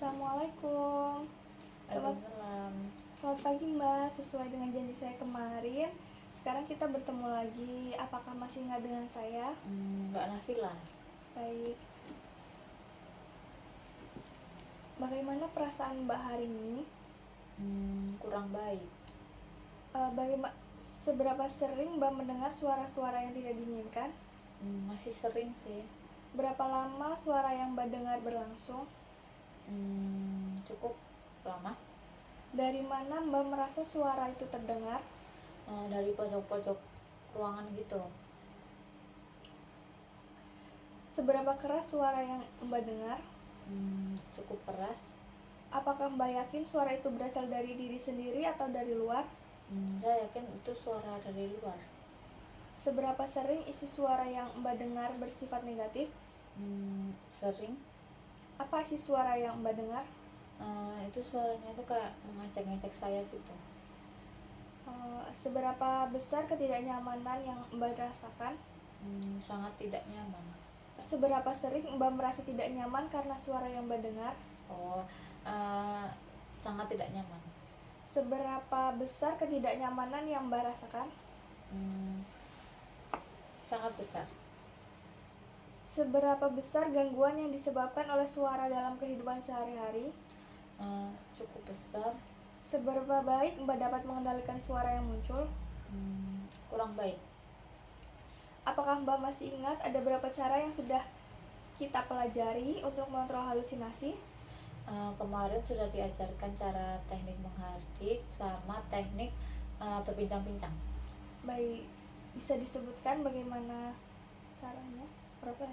Assalamualaikum. Selamat, Waalaikumsalam. selamat pagi Mbak. Sesuai dengan janji saya kemarin, sekarang kita bertemu lagi. Apakah masih ingat dengan saya? Mbak Nafila. Baik. Bagaimana perasaan Mbak hari ini? Kurang baik. Seberapa sering Mbak mendengar suara-suara yang tidak diinginkan? Masih sering sih. Berapa lama suara yang Mbak dengar berlangsung? Cukup lama. Dari mana Mbak merasa suara itu terdengar? Dari pojok-pojok ruangan gitu. Seberapa keras suara yang Mbak dengar? Cukup keras. Apakah Mbak yakin suara itu berasal dari diri sendiri atau dari luar? Saya yakin itu suara dari luar. Seberapa sering isi suara yang Mbak dengar bersifat negatif? Sering. Apa isi suara yang Mbak dengar? Itu suaranya tuh kayak mengajak-ngajak saya gitu. Seberapa besar ketidaknyamanan yang Mbak rasakan? Sangat tidak nyaman. Seberapa sering Mbak merasa tidak nyaman karena suara yang Mbak dengar? Sangat tidak nyaman. Seberapa besar ketidaknyamanan yang Mbak rasakan? Sangat besar. Seberapa besar gangguan yang disebabkan oleh suara dalam kehidupan sehari-hari? Cukup besar. Seberapa baik Mbak dapat mengendalikan suara yang muncul? Kurang baik. Apakah Mbak masih ingat ada berapa cara yang sudah kita pelajari untuk mengontrol halusinasi? Kemarin sudah diajarkan cara teknik menghardik sama teknik berbincang-bincang. Baik, bisa disebutkan bagaimana caranya? Rasa.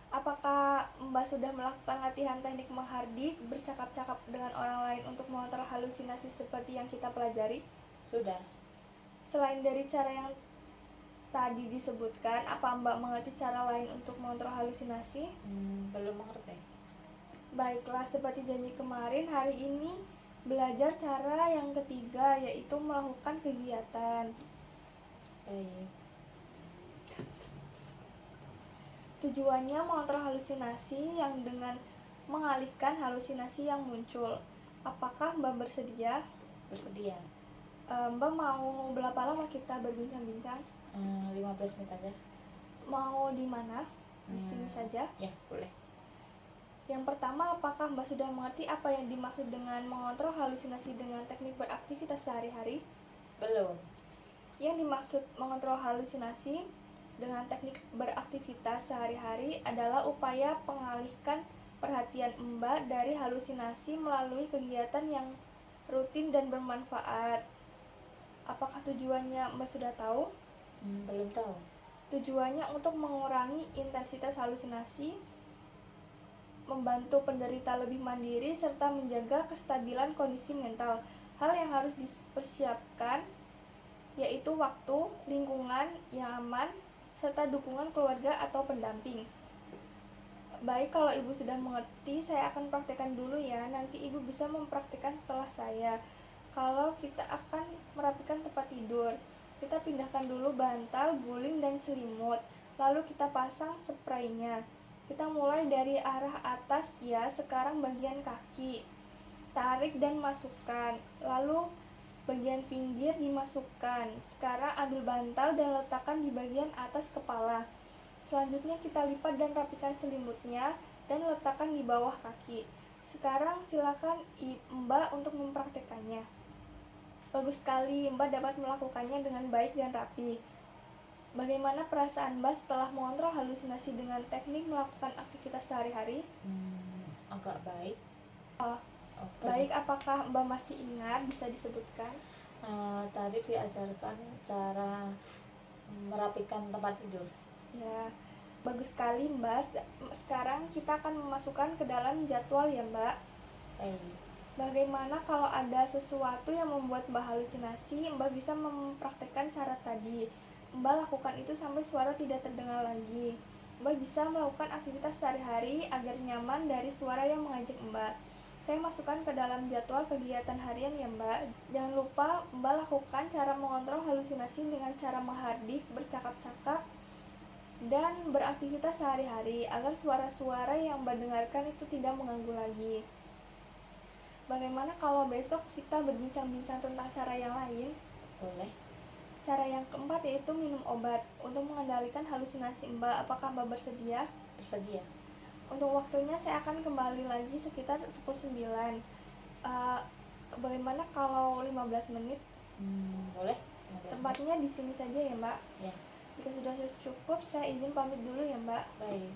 Apakah Mbak sudah melakukan latihan teknik menghardik, bercakap-cakap dengan orang lain untuk mengontrol halusinasi seperti yang kita pelajari? Sudah. Selain dari cara yang tadi disebutkan, apa Mbak mengerti cara lain untuk mengontrol halusinasi? Belum mengerti. Baiklah, seperti janji kemarin, hari ini belajar cara yang ketiga, yaitu melakukan kegiatan. Baik. Tujuannya mengontrol halusinasi yang dengan mengalihkan halusinasi yang muncul. Apakah Mbak bersedia? Bersedia. Mbak mau berapa lama kita berbincang-bincang? 15 menit aja. Mau di mana? Di sini saja? Ya, boleh. Yang pertama, apakah Mbak sudah mengerti apa yang dimaksud dengan mengontrol halusinasi dengan teknik beraktivitas sehari-hari? Belum. Yang dimaksud mengontrol halusinasi dengan teknik beraktivitas sehari-hari adalah upaya pengalihkan perhatian Mbak dari halusinasi melalui kegiatan yang rutin dan bermanfaat. Apakah tujuannya Mbak sudah tahu? Belum tahu. Tujuannya untuk mengurangi intensitas halusinasi, membantu penderita lebih mandiri, serta menjaga kestabilan kondisi mental. Hal yang harus dipersiapkan yaitu waktu, lingkungan yang aman, serta dukungan keluarga atau pendamping. Baik, kalau Ibu sudah mengerti, saya akan praktekkan dulu ya. Nanti Ibu bisa mempraktekkan setelah saya. Kalau kita akan merapikan tempat tidur, kita pindahkan dulu bantal, guling, dan selimut. Lalu kita pasang spraynya. Kita mulai dari arah atas ya, sekarang bagian kaki. Tarik dan masukkan. Lalu bagian pinggir dimasukkan. Sekarang ambil bantal dan letakkan di bagian atas kepala. Selanjutnya kita lipat dan rapikan selimutnya dan letakkan di bawah kaki. Sekarang silakan Mbak untuk mempraktekannya. Bagus sekali, Mbak dapat melakukannya dengan baik dan rapi. Bagaimana perasaan Mbak setelah mengontrol halusinasi dengan teknik melakukan aktivitas sehari-hari? Agak baik. Baik, apakah Mbak masih ingat? Bisa disebutkan? Tadi diajarkan cara merapikan tempat tidur. Ya, bagus sekali Mbak. Sekarang kita akan memasukkan ke dalam jadwal ya Mbak. Bagaimana kalau ada sesuatu yang membuat Mbak halusinasi, Mbak bisa mempraktekkan cara tadi. Mbak lakukan itu sampai suara tidak terdengar lagi. Mbak bisa melakukan aktivitas sehari-hari agar nyaman dari suara yang mengajak Mbak. Saya masukkan ke dalam jadwal kegiatan harian ya Mbak. Jangan lupa Mbak lakukan cara mengontrol halusinasi dengan cara menghardik, bercakap-cakap, dan beraktivitas sehari-hari agar suara-suara yang Mbak dengarkan itu tidak mengganggu lagi. Bagaimana kalau besok kita berbincang-bincang tentang cara yang lain? Boleh. Cara yang keempat yaitu minum obat untuk mengendalikan halusinasi Mbak. Apakah Mbak bersedia? Bersedia. Untuk waktunya saya akan kembali lagi sekitar pukul 9. Bagaimana kalau 15 menit? Boleh. Tempatnya di sini saja ya Mbak. Ya. Jika sudah cukup, saya izin pamit dulu ya Mbak. Baik.